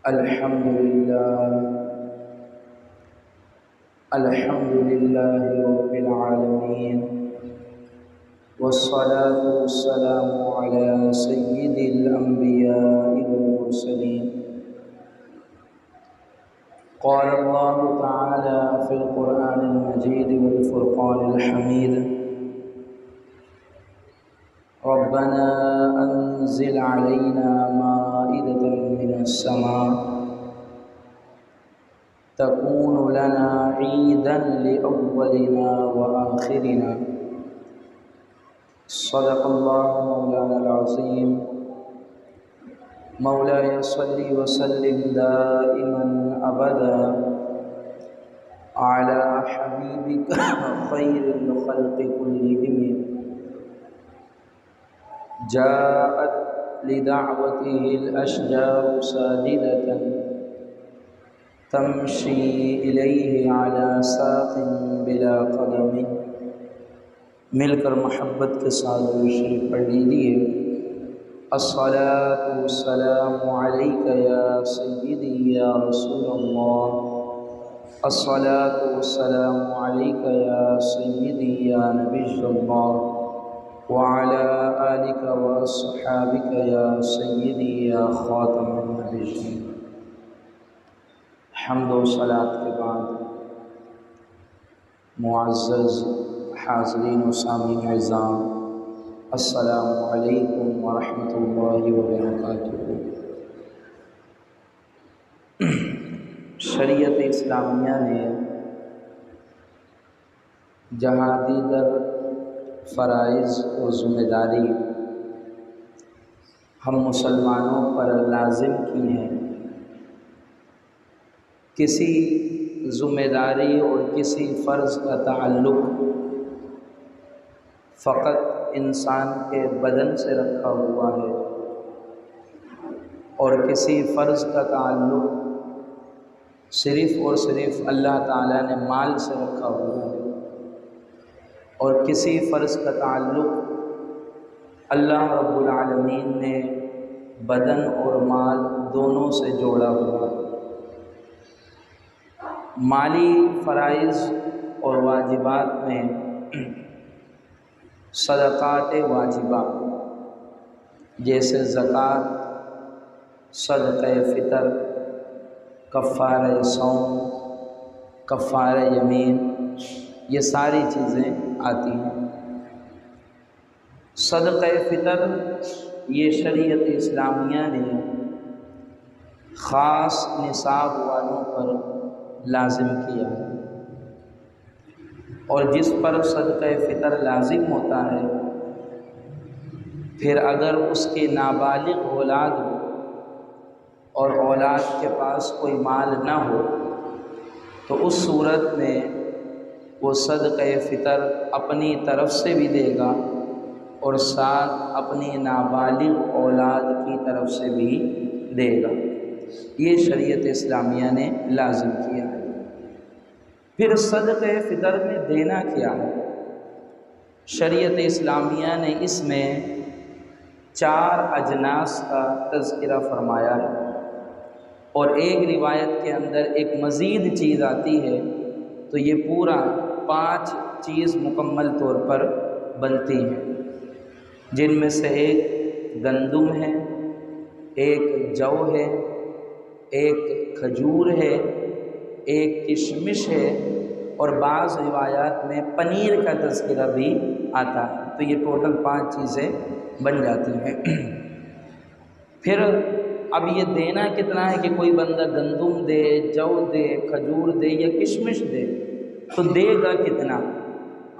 الحمد لله رب العالمين، والصلاة والسلام على سيد الأنبياء والمرسلين. قال الله تعالى في القرآن المجيد والفرقان الحميد: ربنا أنزل علينا مائدة من السماء تكون لنا عيدا لأولنا وآخرنا. صدق الله مولانا العظيم. مولاي صل وسلم دائما أبدا على حبيبك خير الخلق كلهم. جاءت لدعوته الأشجار ساجدة تمشي إليه على ساق بلا قدم. مل کر محبت کے ساتھ شریف پڑھ لیجیے: الصلاۃ والسلام علیک یا سیدی یا رسول اللہ، الصلاۃ والسلام علیک یا سیدی یا نبی اللہ، وعلی آلک واصحابک یا سیدی یا خاتم النبیین. حمد و صلات کے بعد معزز حاضرین و سامعین اعزام، السلام علیکم ورحمۃ اللہ وبرکاتہ. شریعت اسلامیہ نے جہاں دیگر فرائض و ذمہ داری ہم مسلمانوں پر لازم کی ہیں، کسی ذمہ داری اور کسی فرض کا تعلق فقط انسان کے بدن سے رکھا ہوا ہے، اور کسی فرض کا تعلق صرف اور صرف اللہ تعالیٰ نے مال سے رکھا ہوا ہے، اور کسی فرض کا تعلق اللہ رب العالمین نے بدن اور مال دونوں سے جوڑا ہوا ہے. مالی فرائض اور واجبات میں صدقات واجبہ جیسے زکوٰۃ، صدقہ فطر، کفارہ صوم، کفارہ یمین، یہ ساری چیزیں آتی ہیں. صدقہ فطر یہ شریعت اسلامیہ نے خاص نصاب والوں پر لازم کیا ہے، اور جس پر صدقہ فطر لازم ہوتا ہے، پھر اگر اس کے نابالغ اولاد ہو اور اولاد کے پاس کوئی مال نہ ہو تو اس صورت میں وہ صدقہ فطر اپنی طرف سے بھی دے گا اور ساتھ اپنی نابالغ اولاد کی طرف سے بھی دے گا. یہ شریعت اسلامیہ نے لازم کیا ہے. پھر صدقہ فطر میں دینا کیا ہے؟ شریعت اسلامیہ نے اس میں 4 اجناس کا تذکرہ فرمایا ہے، اور ایک روایت کے اندر ایک مزید چیز آتی ہے، تو یہ پورا 5 چیز مکمل طور پر بنتی ہیں، جن میں سے ایک گندم ہے، ایک جو ہے، ایک کھجور ہے، ایک کشمش ہے، اور بعض روایات میں پنیر کا تذکرہ بھی آتا ہے. تو یہ ٹوٹل 5 چیزیں بن جاتی ہیں. پھر اب یہ دینا کتنا ہے کہ کوئی بندہ گندم دے، جو دے، کھجور دے یا کشمش دے تو دے گا کتنا؟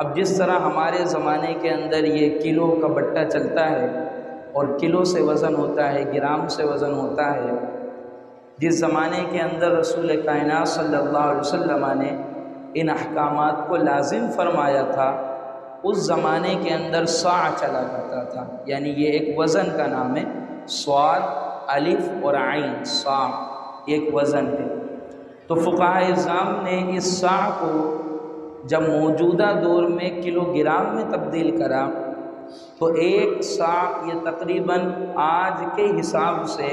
اب جس طرح ہمارے زمانے کے اندر یہ کلو کا بٹا چلتا ہے اور کلو سے وزن ہوتا ہے، گرام سے وزن ہوتا ہے، جس زمانے کے اندر رسول کائنات صلی اللہ علیہ وسلم نے ان احکامات کو لازم فرمایا تھا، اس زمانے کے اندر صاع چلا کرتا تھا. یعنی یہ ایک وزن کا نام ہے، صاد، الف اور عین، صاع ایک وزن ہے. تو فقہاء اعظام نے اس صاع کو جب موجودہ دور میں کلو گرام میں تبدیل کرا تو ایک صاع یہ تقریباً آج کے حساب سے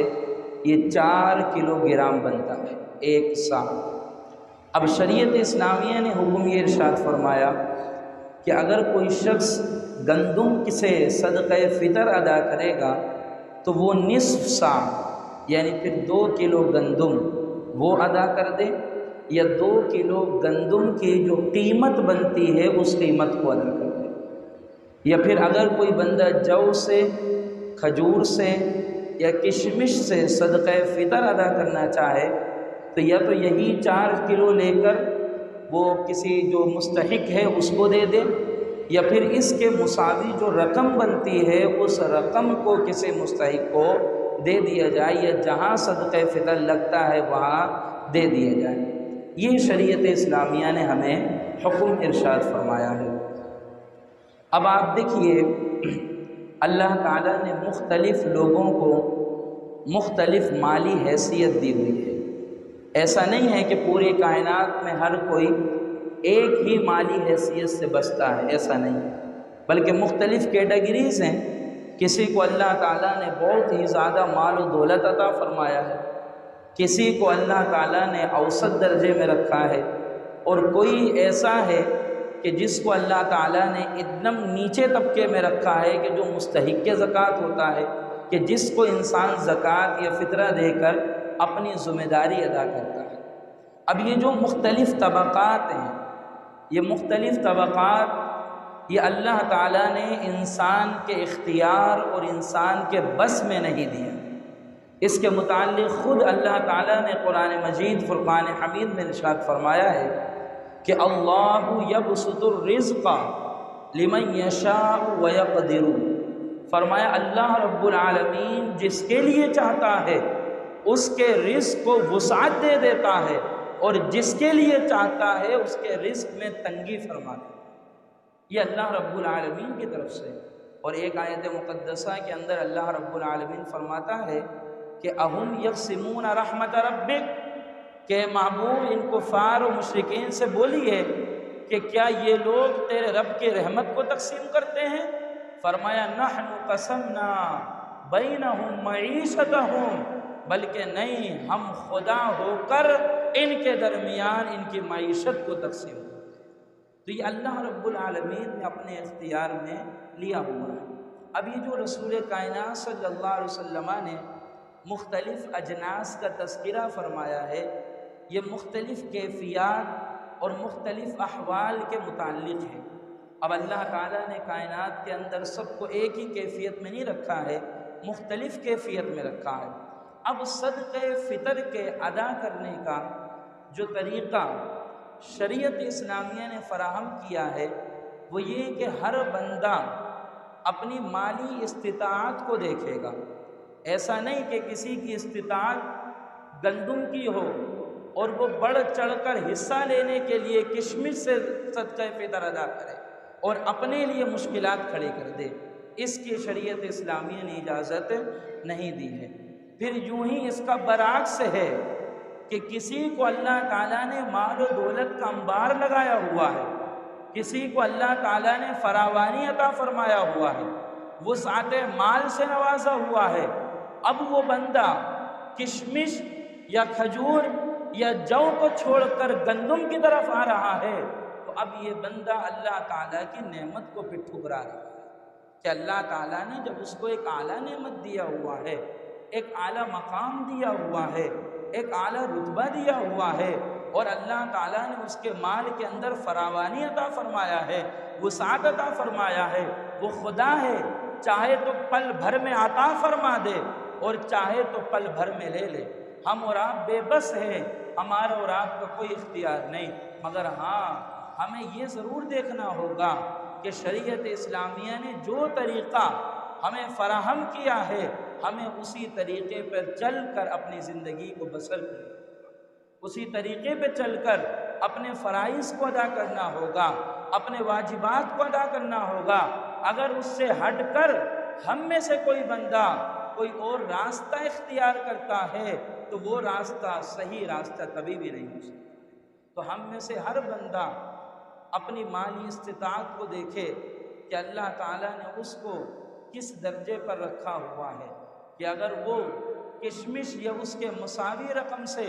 یہ 4 کلو گرام بنتا ہے، ایک سا۔ اب شریعت اسلامیہ نے حکم یہ ارشاد فرمایا کہ اگر کوئی شخص گندم سے صدقہ فطر ادا کرے گا تو وہ نصف سا یعنی پھر 2 کلو گندم وہ ادا کر دے، یا 2 کلو گندم کی جو قیمت بنتی ہے اس قیمت کو ادا کر دے، یا پھر اگر کوئی بندہ جو سے، کھجور سے یا کشمش سے صدقہ فطر ادا کرنا چاہے تو یا تو یہی 4 کلو لے کر وہ کسی جو مستحق ہے اس کو دے دے، یا پھر اس کے مساوی جو رقم بنتی ہے اس رقم کو کسی مستحق کو دے دیا جائے، یا جہاں صدقہ فطر لگتا ہے وہاں دے دیا جائے۔ یہ شریعت اسلامیہ نے ہمیں حکم ارشاد فرمایا ہے۔ اب آپ دیکھیے اللہ تعالیٰ نے مختلف لوگوں کو مختلف مالی حیثیت دی ہوئی ہے۔ ایسا نہیں ہے کہ پوری کائنات میں ہر کوئی ایک ہی مالی حیثیت سے بچتا ہے، ایسا نہیں ہے، بلکہ مختلف کیٹیگریز ہیں۔ کسی کو اللہ تعالیٰ نے بہت ہی زیادہ مال و دولت عطا فرمایا ہے، کسی کو اللہ تعالیٰ نے اوسط درجے میں رکھا ہے، اور کوئی ایسا ہے کہ جس کو اللہ تعالیٰ نے ایک دم نیچے طبقے میں رکھا ہے کہ جو مستحق زکوٰۃ ہوتا ہے، کہ جس کو انسان زکوٰۃ یا فطرہ دے کر اپنی ذمہ داری ادا کرتا ہے۔ اب یہ جو مختلف طبقات ہیں، یہ مختلف طبقات یہ اللہ تعالیٰ نے انسان کے اختیار اور انسان کے بس میں نہیں دیا۔ اس کے متعلق خود اللہ تعالیٰ نے قرآن مجید فرقان حمید میں ارشاد فرمایا ہے کہ اللہ یبسط الرزق لمن یشاء ویقدر، فرمایا اللہ رب العالمین جس کے لیے چاہتا ہے اس کے رزق کو وسعت دے دیتا ہے، اور جس کے لیے چاہتا ہے اس کے رزق میں تنگی فرما دیتا ہے۔ یہ اللہ رب العالمین کی طرف سے۔ اور ایک آیت مقدسہ کے اندر اللہ رب العالمین فرماتا ہے کہ اہم یقسمون رحمت ربک، کہ محبوب ان کفار و مشرکین سے بولیے کہ کیا یہ لوگ تیرے رب کے رحمت کو تقسیم کرتے ہیں؟ فرمایا نحن قسمنا بینہم معیشتہم، بلکہ نہیں، ہم خدا ہو کر ان کے درمیان ان کی معیشت کو تقسیم کرتے۔ تو یہ اللہ رب العالمین نے اپنے اختیار میں لیا ہوا ہے۔ اب یہ جو رسول کائنات صلی اللہ علیہ وسلم نے مختلف اجناس کا تذکرہ فرمایا ہے، یہ مختلف کیفیات اور مختلف احوال کے متعلق ہے۔ اب اللہ تعالیٰ نے کائنات کے اندر سب کو ایک ہی کیفیت میں نہیں رکھا ہے، مختلف کیفیت میں رکھا ہے۔ اب صدقہ فطر کے ادا کرنے کا جو طریقہ شریعت اسلامیہ نے فراہم کیا ہے وہ یہ کہ ہر بندہ اپنی مالی استطاعت کو دیکھے گا۔ ایسا نہیں کہ کسی کی استطاعت گندم کی ہو اور وہ بڑھ چڑھ کر حصہ لینے کے لیے کشمش سے صدقہ فطر ادا کرے اور اپنے لیے مشکلات کھڑی کر دے، اس کی شریعت اسلامیہ نے اجازت نہیں دی ہے۔ پھر یوں ہی اس کا برعکس ہے کہ کسی کو اللہ تعالیٰ نے مال و دولت کا انبار لگایا ہوا ہے، کسی کو اللہ تعالیٰ نے فراوانی عطا فرمایا ہوا ہے، وسعت مال سے نوازا ہوا ہے، اب وہ بندہ کشمش یا کھجور یا جو کو چھوڑ کر گندم کی طرف آ رہا ہے، تو اب یہ بندہ اللہ تعالیٰ کی نعمت کو پھر ٹھکرا رہا ہے کہ اللہ تعالیٰ نے جب اس کو ایک اعلیٰ نعمت دیا ہوا ہے، ایک اعلیٰ مقام دیا ہوا ہے، ایک اعلیٰ رتبہ دیا ہوا ہے، اور اللہ تعالیٰ نے اس کے مال کے اندر فراوانی عطا فرمایا ہے، وسعت عطا فرمایا ہے، وہ خدا ہے، چاہے تو پل بھر میں عطا فرما دے اور چاہے تو پل بھر میں لے لے۔ ہم اور آپ بے بس ہیں، ہمارا اور آپ کا کوئی اختیار نہیں، مگر ہاں ہمیں یہ ضرور دیکھنا ہوگا کہ شریعت اسلامیہ نے جو طریقہ ہمیں فراہم کیا ہے ہمیں اسی طریقے پر چل کر اپنی زندگی کو بسر کرنا ہوگا، اسی طریقے پہ چل کر اپنے فرائض کو ادا کرنا ہوگا، اپنے واجبات کو ادا کرنا ہوگا۔ اگر اس سے ہٹ کر ہم میں سے کوئی بندہ کوئی اور راستہ اختیار کرتا ہے تو وہ راستہ صحیح راستہ کبھی بھی نہیں ہو سکتا۔ تو ہم میں سے ہر بندہ اپنی مالی استطاعت کو دیکھے کہ اللہ تعالیٰ نے اس کو کس درجے پر رکھا ہوا ہے، کہ اگر وہ کشمش یا اس کے مساوی رقم سے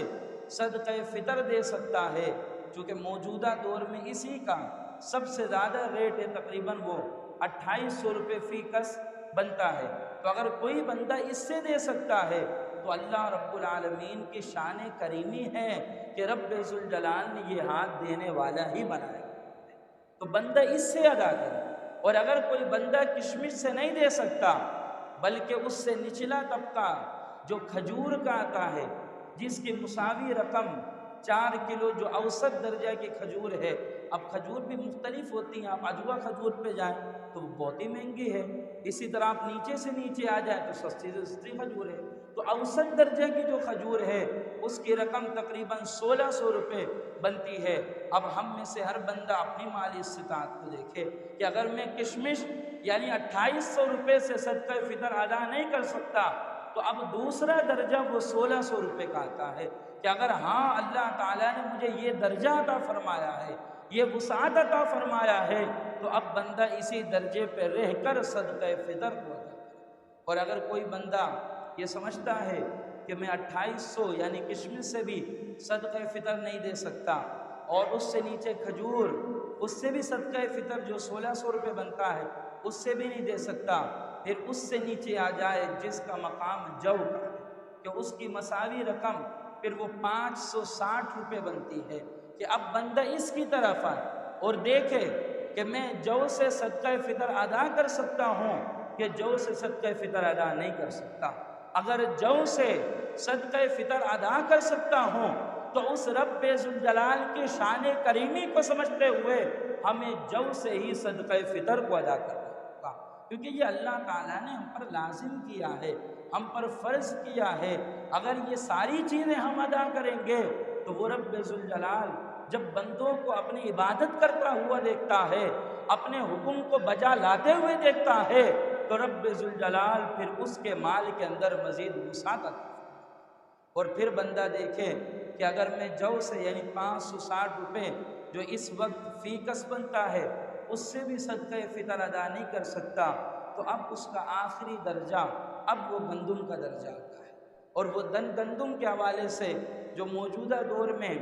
صدقہ فطر دے سکتا ہے، چونکہ موجودہ دور میں اسی کا سب سے زیادہ ریٹ ہے، تقریباً وہ 2800 روپے فی کس بنتا ہے۔ تو اگر کوئی بندہ اس سے دے سکتا ہے تو اللہ رب العالمین کی شان کریمی ہے کہ رب ذوالجلال نے یہ ہاتھ دینے والا ہی بنایا، تو بندہ اس سے ادا کرے۔ اور اگر کوئی بندہ کشمش سے نہیں دے سکتا بلکہ اس سے نچلا طبقہ جو کھجور کا آتا ہے، جس کی مساوی رقم 4 کلو جو اوسط درجہ کی کھجور ہے، اب کھجور بھی مختلف ہوتی ہیں، آپ اجوا کھجور پہ جائیں تو وہ بہت ہی مہنگی ہے، اسی طرح آپ نیچے سے نیچے آ جائیں تو سستی سے سستی کھجور ہے، تو اوسط درجے کی جو کھجور ہے اس کی رقم تقریباً 1600 روپے بنتی ہے۔ اب ہم میں سے ہر بندہ اپنی مالی استطاعت کو دیکھے کہ اگر میں کشمش یعنی 2800 روپے سے صدقہ فطر ادا نہیں کر سکتا تو اب دوسرا درجہ وہ 1600 روپے کا آتا ہے کہ اگر ہاں اللہ تعالیٰ نے مجھے یہ درجہ عطا فرمایا ہے، یہ وسعت عطا فرمایا ہے، تو اب بندہ اسی درجے پہ رہ کر صدقہ فطر کو ادا کرے۔ اور اگر کوئی بندہ یہ سمجھتا ہے کہ میں 2800 یعنی کشمش سے بھی صدقہ فطر نہیں دے سکتا اور اس سے نیچے کھجور، اس سے بھی صدقہ فطر جو 1600 روپے بنتا ہے اس سے بھی نہیں دے سکتا، پھر اس سے نیچے آ جائے جس کا مقام جو کا ہے کہ اس کی مساوی رقم پھر وہ 560 روپے بنتی ہے، کہ اب بندہ اس کی طرف آئے اور دیکھے کہ میں جو سے صدقہ فطر ادا کر سکتا ہوں کہ جو سے صدقہ فطر ادا نہیں کر سکتا۔ اگر جو سے صدقہ فطر ادا کر سکتا ہوں تو اس رب ذوالجلال کی شان کریمی کو سمجھتے ہوئے ہمیں جو سے ہی صدقہ فطر کو ادا کرنا ہوگا، کیونکہ یہ اللہ تعالیٰ نے ہم پر لازم کیا ہے، ہم پر فرض کیا ہے۔ اگر یہ ساری چیزیں ہم ادا کریں گے تو وہ رب ذوالجلال جب بندوں کو اپنی عبادت کرتا ہوا دیکھتا ہے، اپنے حکم کو بجا لاتے ہوئے دیکھتا ہے، تو رب ذوالجلال پھر اس کے مال کے اندر مزید وسعت عطا فرماتا۔ اور پھر بندہ دیکھے کہ اگر میں جو سے یعنی 560 روپے جو اس وقت فی کس بنتا ہے اس سے بھی صدقہ فطر ادا نہیں کر سکتا، تو اب اس کا آخری درجہ اب وہ گندم کا درجہ آتا ہے، اور وہ گندم کے حوالے سے جو موجودہ دور میں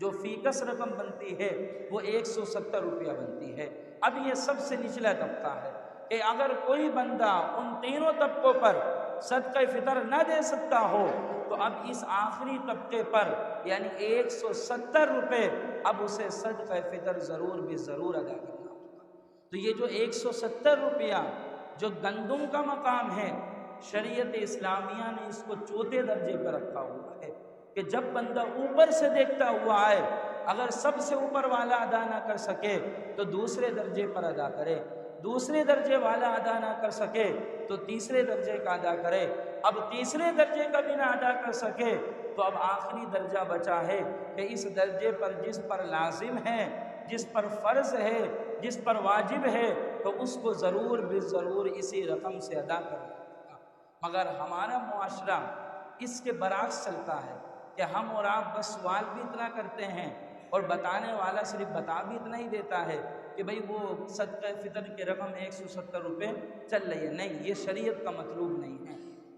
جو فی کس رقم بنتی ہے وہ 170 روپیہ بنتی ہے۔ اب یہ سب سے نچلا طبقہ ہے کہ اگر کوئی بندہ ان تینوں طبقوں پر صدقہ فطر نہ دے سکتا ہو تو اب اس آخری طبقے پر یعنی 170 روپے اب اسے صدقہ فطر ضرور بھی ضرور ادا کرنا ہوگا۔ تو یہ جو 170 روپیہ جو گندم کا مقام ہے، شریعت اسلامیہ نے اس کو چوتھے درجے پر رکھا ہوا ہے کہ جب بندہ اوپر سے دیکھتا ہوا آئے، اگر سب سے اوپر والا ادا نہ کر سکے تو دوسرے درجے پر ادا کرے، دوسرے درجے والا ادا نہ کر سکے تو تیسرے درجے کا ادا کرے، اب تیسرے درجے کا بھی نہ ادا کر سکے تو اب آخری درجہ بچا ہے کہ اس درجے پر جس پر لازم ہے، جس پر فرض ہے، جس پر واجب ہے تو اس کو ضرور بھی ضرور اسی رقم سے ادا کرنا ہوگا۔ مگر ہمارا معاشرہ اس کے برعکس چلتا ہے کہ ہم اور آپ بس سوال بھی اتنا کرتے ہیں اور بتانے والا صرف بتا بھی اتنا ہی دیتا ہے کہ بھئی وہ صدقہ فطر کی رقم 170 روپے چل رہی ہے۔ نہیں، یہ شریعت کا مطلوب نہیں ہے،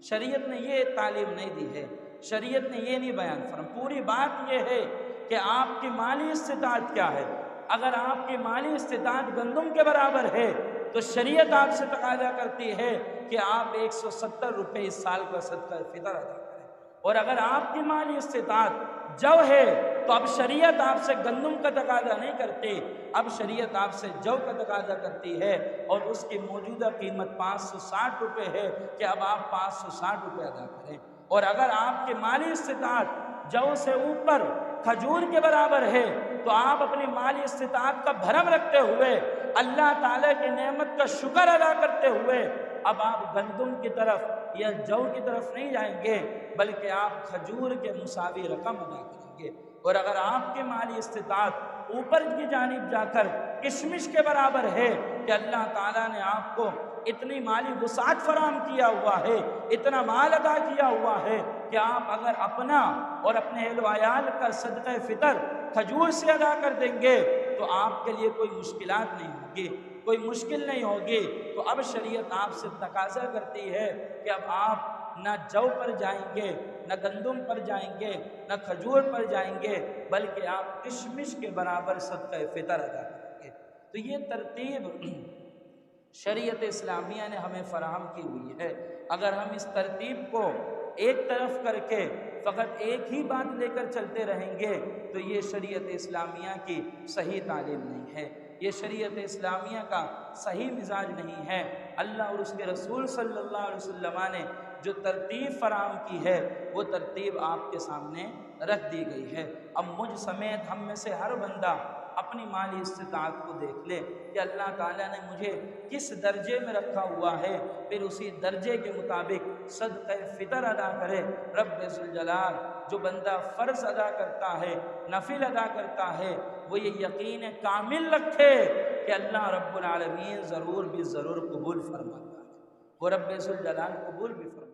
شریعت نے یہ تعلیم نہیں دی ہے، شریعت نے یہ نہیں بیان فرمایا۔ پوری بات یہ ہے کہ آپ کی مالی استطاعت کیا ہے۔ اگر آپ کی مالی استطاعت گندم کے برابر ہے تو شریعت آپ سے تقاضا کرتی ہے کہ آپ 170 روپے اس سال کا صدقہ فطر ادا کریں، اور اگر آپ کی مالی استطاعت جو ہے تو اب شریعت آپ سے گندم کا تقاضا نہیں کرتی، اب شریعت آپ سے جو کا تقاضا کرتی ہے، اور اس کی موجودہ قیمت 560 روپے ہے کہ اب آپ 560 روپے ادا کریں۔ اور اگر آپ کی مالی استطاعت جو سے اوپر کھجور کے برابر ہے تو آپ اپنی مالی استطاعت کا بھرم رکھتے ہوئے اللہ تعالیٰ کی نعمت کا شکر ادا کرتے ہوئے اب آپ گندم کی طرف یا جو کی طرف نہیں جائیں گے بلکہ آپ کھجور کے مساوی رقم ادا کریں گے۔ اور اگر آپ کی مالی استطاعت اوپر کی جانب جا کر کشمش کے برابر ہے کہ اللہ تعالیٰ نے آپ کو اتنی مالی وسعت فراہم کیا ہوا ہے، اتنا مال ادا کیا ہوا ہے کہ آپ اگر اپنا اور اپنے اہل و عیال کا صدقہ فطر کھجور سے ادا کر دیں گے تو آپ کے لیے کوئی مشکلات نہیں ہوگی، کوئی مشکل نہیں ہوگی۔ تو اب شریعت آپ سے تقاضا کرتی ہے کہ اب آپ نہ جو پر جائیں گے، نہ گندم پر جائیں گے، نہ کھجور پر جائیں گے، بلکہ آپ کشمش کے برابر صدقہ فطر ادا کریں گے۔ تو یہ ترتیب شریعت اسلامیہ نے ہمیں فراہم کی ہوئی ہے۔ اگر ہم اس ترتیب کو ایک طرف کر کے فقط ایک ہی بات لے کر چلتے رہیں گے تو یہ شریعت اسلامیہ کی صحیح تعلیم نہیں ہے، یہ شریعت اسلامیہ کا صحیح مزاج نہیں ہے۔ اللہ اور اس کے رسول صلی اللہ علیہ وسلم نے جو ترتیب فراہم کی ہے وہ ترتیب آپ کے سامنے رکھ دی گئی ہے۔ اب مجھ سمیت ہم میں سے ہر بندہ اپنی مالی استطاعت کو دیکھ لے کہ اللہ تعالیٰ نے مجھے کس درجے میں رکھا ہوا ہے، پھر اسی درجے کے مطابق صدقہ فطر ادا کرے۔ رب ذوالجلال جو بندہ فرض ادا کرتا ہے، نفل ادا کرتا ہے، وہ یہ یقین کامل رکھے کہ اللہ رب العالمین ضرور بھی ضرور قبول فرماتا ہے، وہ رب ذوالجلال قبول بھی فرماتا ہے۔